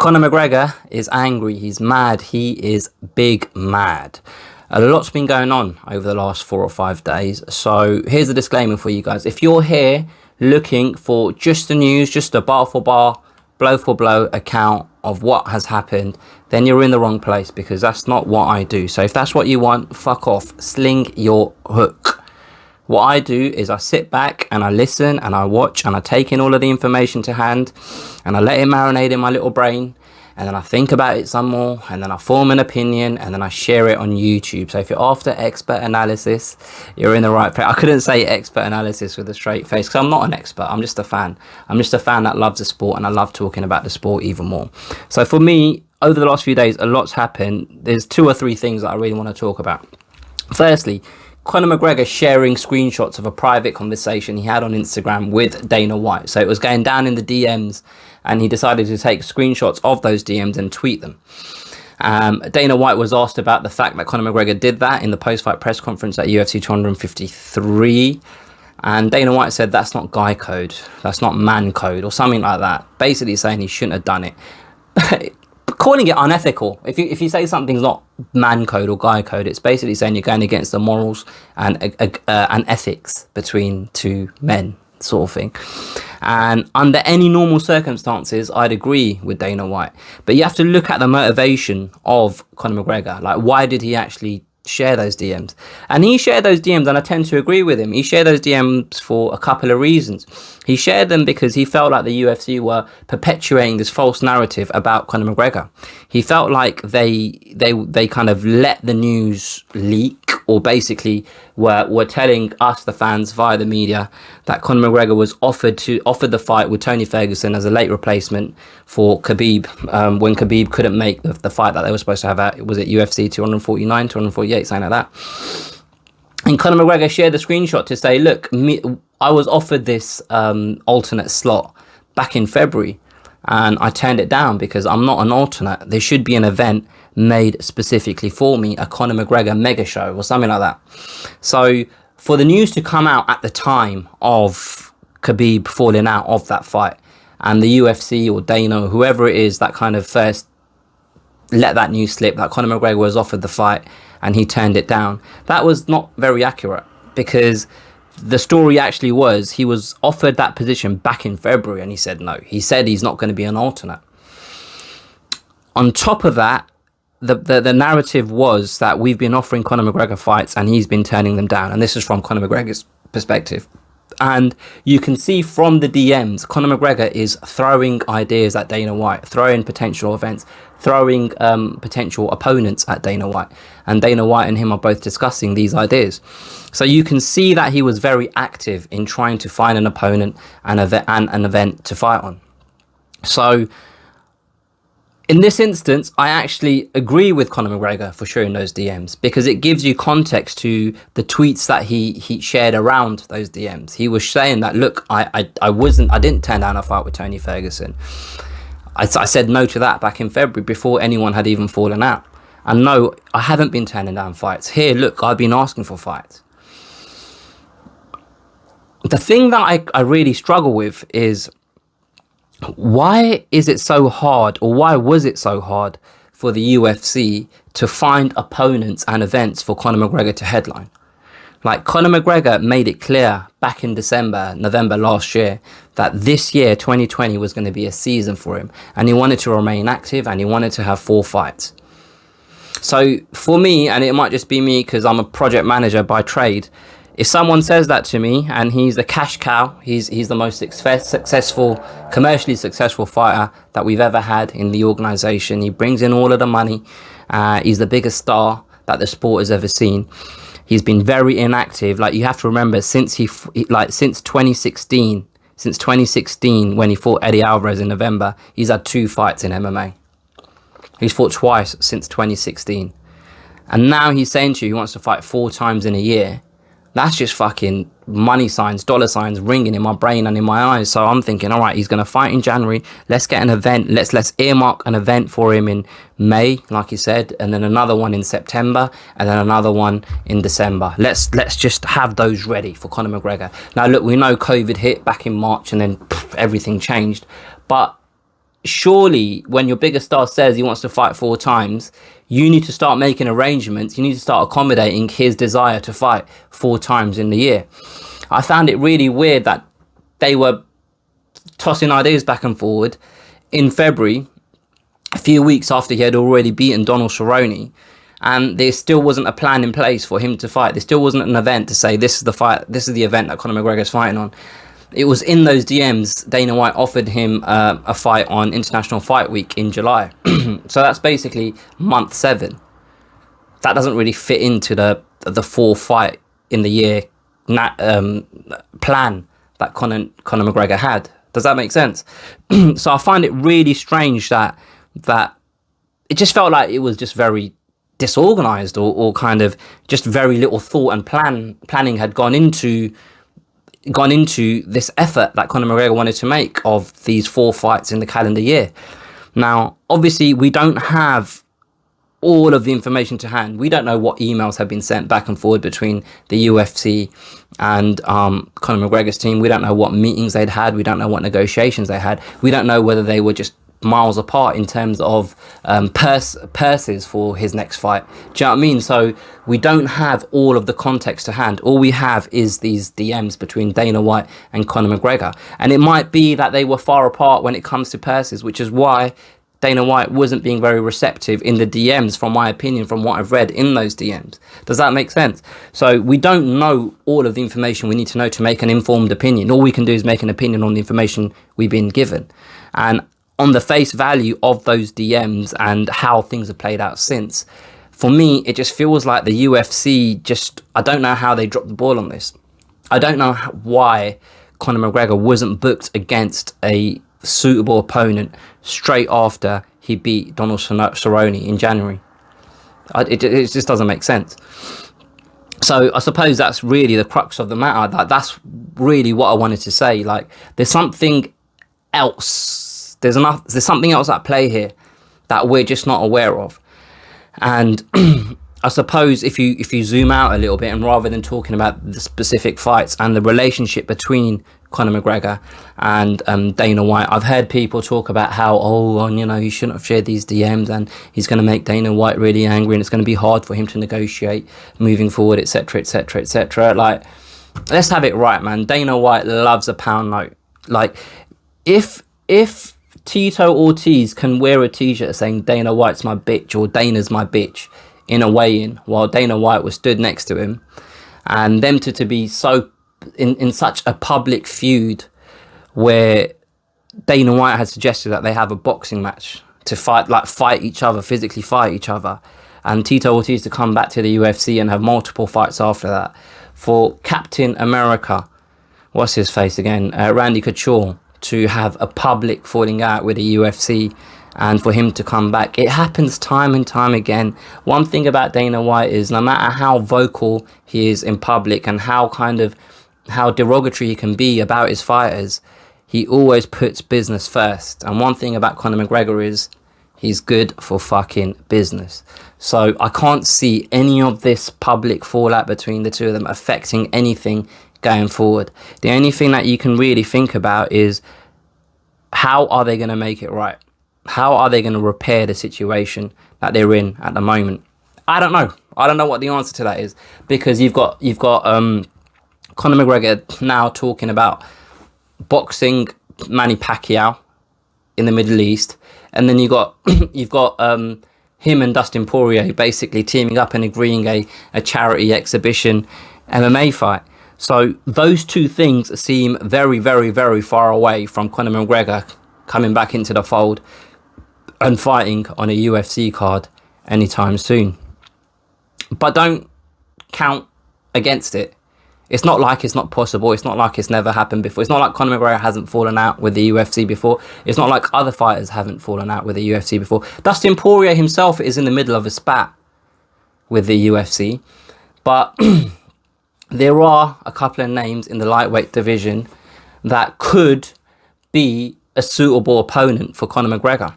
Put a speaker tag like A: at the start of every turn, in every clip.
A: Conor McGregor is angry. He's mad. He is big mad. A lot's been going on over the last 4 or 5 days. So here's a disclaimer for you guys. If you're here looking for just the news, just a bar for bar, blow for blow account of what has happened, then you're in the wrong place, because that's not what I do. So if that's what you want, fuck off. Sling your hook. What I do is I sit back and I listen and I watch and I take in all of the information to hand and I let it marinate in my little brain, and then I think about it some more, and then I form an opinion, and then I share it on YouTube. So if you're after expert analysis, you're in the right place. I couldn't say expert analysis with a straight face, because I'm not an expert. I'm just a fan. I'm just a fan that loves the sport, and I love talking about the sport even more. So for me, over the last few days, a lot's happened. There's 2 or 3 things that I really want to talk about. Firstly, Conor McGregor sharing screenshots of a private conversation he had on Instagram with Dana White. So it was going down in the DMs, and he decided to take screenshots of those DMs and tweet them. Dana White was asked about the fact that Conor McGregor did that in the post-fight press conference at UFC 253. And Dana White said that's not guy code, that's not man code, or something like that. Basically saying he shouldn't have done it. Calling it unethical. If you say something's not man code or guy code, it's basically saying you're going against the morals and ethics between 2 men, sort of thing. And under any normal circumstances, I'd agree with Dana White. But you have to look at the motivation of Conor McGregor. Like, why did he actually share those DMs? And he shared those DMs, and I tend to agree with him. He shared those DMs for a couple of reasons. He shared them because he felt like the UFC were perpetuating this false narrative about Conor McGregor. He felt like they kind of let the news leak, or basically were telling us, the fans, via the media, that Conor McGregor was offered the fight with Tony Ferguson as a late replacement for Khabib, when Khabib couldn't make the fight that they were supposed to have at, was it UFC 249, 248, something like that. And Conor McGregor shared the screenshot to say, look, I was offered this alternate slot back in February, and I turned it down because I'm not an alternate. There should be an event made specifically for me, a Conor McGregor mega show or something like that. So for the news to come out at the time of Khabib falling out of that fight, and the UFC or Dana or whoever it is that kind of first let that news slip that Conor McGregor was offered the fight and he turned it down, that was not very accurate, because the story actually was he was offered that position back in February and he said no. He said he's not going to be an alternate. On top of that, the narrative was that we've been offering Conor McGregor fights and he's been turning them down. And this is from Conor McGregor's perspective. And you can see from the DMs, Conor McGregor is throwing ideas at Dana White, throwing potential events, throwing potential opponents at Dana White. And Dana White and him are both discussing these ideas. So you can see that he was very active in trying to find an opponent and an event to fight on. So in this instance, I actually agree with Conor McGregor for sharing those DMs, because it gives you context to the tweets that he shared around those DMs. He was saying that, look, I didn't turn down a fight with Tony Ferguson. I said no to that back in February before anyone had even fallen out. And no, I haven't been turning down fights. Here, look, I've been asking for fights. The thing that I really struggle with is, why is it so hard, or why was it so hard for the UFC to find opponents and events for Conor McGregor to headline? Like, Conor McGregor made it clear back in November last year, that this year, 2020, was going to be a season for him. And he wanted to remain active, and he wanted to have 4 fights. So for me, and it might just be me because I'm a project manager by trade, if someone says that to me and he's the cash cow, he's the most commercially successful fighter that we've ever had in the organization. He brings in all of the money. He's the biggest star that the sport has ever seen. He's been very inactive. Like, you have to remember, since 2016 when he fought Eddie Alvarez in November, he's had 2 fights in MMA. He's fought twice since 2016. And now he's saying to you he wants to fight 4 times in a year. That's just fucking money signs, dollar signs ringing in my brain and in my eyes. So I'm thinking, all right, he's going to fight in January. Let's get an event. Let's earmark an event for him in May, like he said, and then another one in September, and then another one in December. Let's just have those ready for Conor McGregor. Now, look, we know COVID hit back in March and then everything changed. But surely when your biggest star says he wants to fight 4 times, you need to start making arrangements. You need to start accommodating his desire to fight 4 times in the year. I found it really weird that they were tossing ideas back and forward in February, a few weeks after he had already beaten Donald Cerrone, and there still wasn't a plan in place for him to fight. There still wasn't an event to say, this is the fight, this is the event that Conor McGregor is fighting on. It was in those DMs, Dana White offered him a fight on International Fight Week in July. So that's basically month 7. That doesn't really fit into the 4 fight in the year plan that Conor McGregor had. Does that make sense? So I find it really strange that it just felt like it was just very disorganized, or kind of just very little thought and planning had gone into this effort that Conor McGregor wanted to make of these 4 fights in the calendar year. Now, obviously, we don't have all of the information to hand. We don't know what emails have been sent back and forward between the UFC and Conor McGregor's team. We don't know what meetings they'd had. We don't know what negotiations they had. We don't know whether they were just miles apart in terms of purses for his next fight. Do you know what I mean? So we don't have all of the context to hand. All we have is these DMs between Dana White and Conor McGregor, and it might be that they were far apart when it comes to purses, which is why Dana White wasn't being very receptive in the DMs, from my opinion, from what I've read in those DMs. Does that make sense? So we don't know all of the information we need to know to make an informed opinion. All we can do is make an opinion on the information we've been given. And on the face value of those DMs and how things have played out since, for me, it just feels like the UFC I don't know how they dropped the ball on this. I don't know why Conor McGregor wasn't booked against a suitable opponent straight after he beat Donald Cerrone in January. It just doesn't make sense. So I suppose that's really the crux of the matter. That's really what I wanted to say. Like, there's something else. There's something else at play here that we're just not aware of. And I suppose if you zoom out a little bit, and rather than talking about the specific fights and the relationship between Conor McGregor and Dana White, I've heard people talk about how, he shouldn't have shared these DMs, and he's going to make Dana White really angry, and it's going to be hard for him to negotiate moving forward, etc., etc., etc. Like, let's have it right, man. Dana White loves a pound note. Like, if Tito Ortiz can wear a t-shirt saying Dana White's my bitch, or Dana's my bitch, in a weigh-in while Dana White was stood next to him, and them to be so in such a public feud where Dana White had suggested that they have a boxing match to fight each other, physically fight each other, and Tito Ortiz to come back to the UFC and have multiple fights after that, for Captain America, what's his face again, Randy Couture, to have a public falling out with the UFC, and for him to come back. It happens time and time again. One thing about Dana White is, no matter how vocal he is in public and how derogatory he can be about his fighters, he always puts business first. And one thing about Conor McGregor is, he's good for fucking business. So I can't see any of this public fallout between the two of them affecting anything going forward. The only thing that you can really think about is, how are they going to make it right? How are they going to repair the situation that they're in at the moment? I don't know. I don't know what the answer to that is, because you've got Conor McGregor now talking about boxing Manny Pacquiao in the Middle East, and then you've got him and Dustin Poirier basically teaming up and agreeing a charity exhibition MMA fight. So those two things seem very, very, very far away from Conor McGregor coming back into the fold and fighting on a UFC card anytime soon. But don't count against it. It's not like it's not possible. It's not like it's never happened before. It's not like Conor McGregor hasn't fallen out with the UFC before. It's not like other fighters haven't fallen out with the UFC before. Dustin Poirier himself is in the middle of a spat with the UFC. But there are a couple of names in the lightweight division that could be a suitable opponent for Conor McGregor.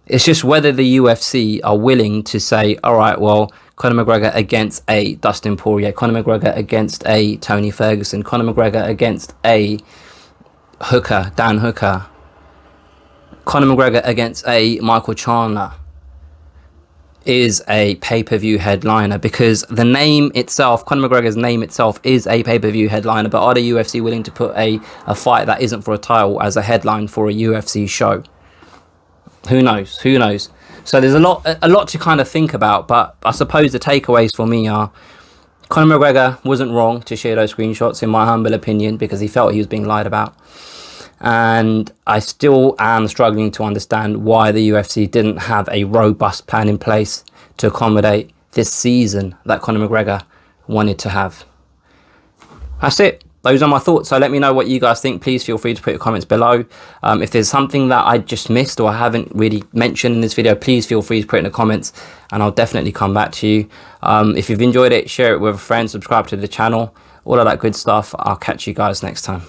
A: It's just whether the UFC are willing to say, all right, well, Conor McGregor against a Dustin Poirier, Conor McGregor against a Tony Ferguson, Conor McGregor against a Hooker, Dan Hooker, Conor McGregor against a Michael Chandler is a pay-per-view headliner, because the name itself, Conor McGregor's name itself, is a pay-per-view headliner. But are the UFC willing to put a fight that isn't for a title as a headline for a UFC show? Who knows? Who knows? So there's a lot to kind of think about. But I suppose the takeaways for me are Conor McGregor wasn't wrong to share those screenshots, in my humble opinion, because he felt he was being lied about. And I still am struggling to understand why the UFC didn't have a robust plan in place to accommodate this season that Conor McGregor wanted to have. That's it. Those are my thoughts. So let me know what you guys think. Please feel free to put your comments below. If there's something that I just missed or I haven't really mentioned in this video, please feel free to put it in the comments and I'll definitely come back to you. If you've enjoyed it, share it with a friend, subscribe to the channel, all of that good stuff. I'll catch you guys next time.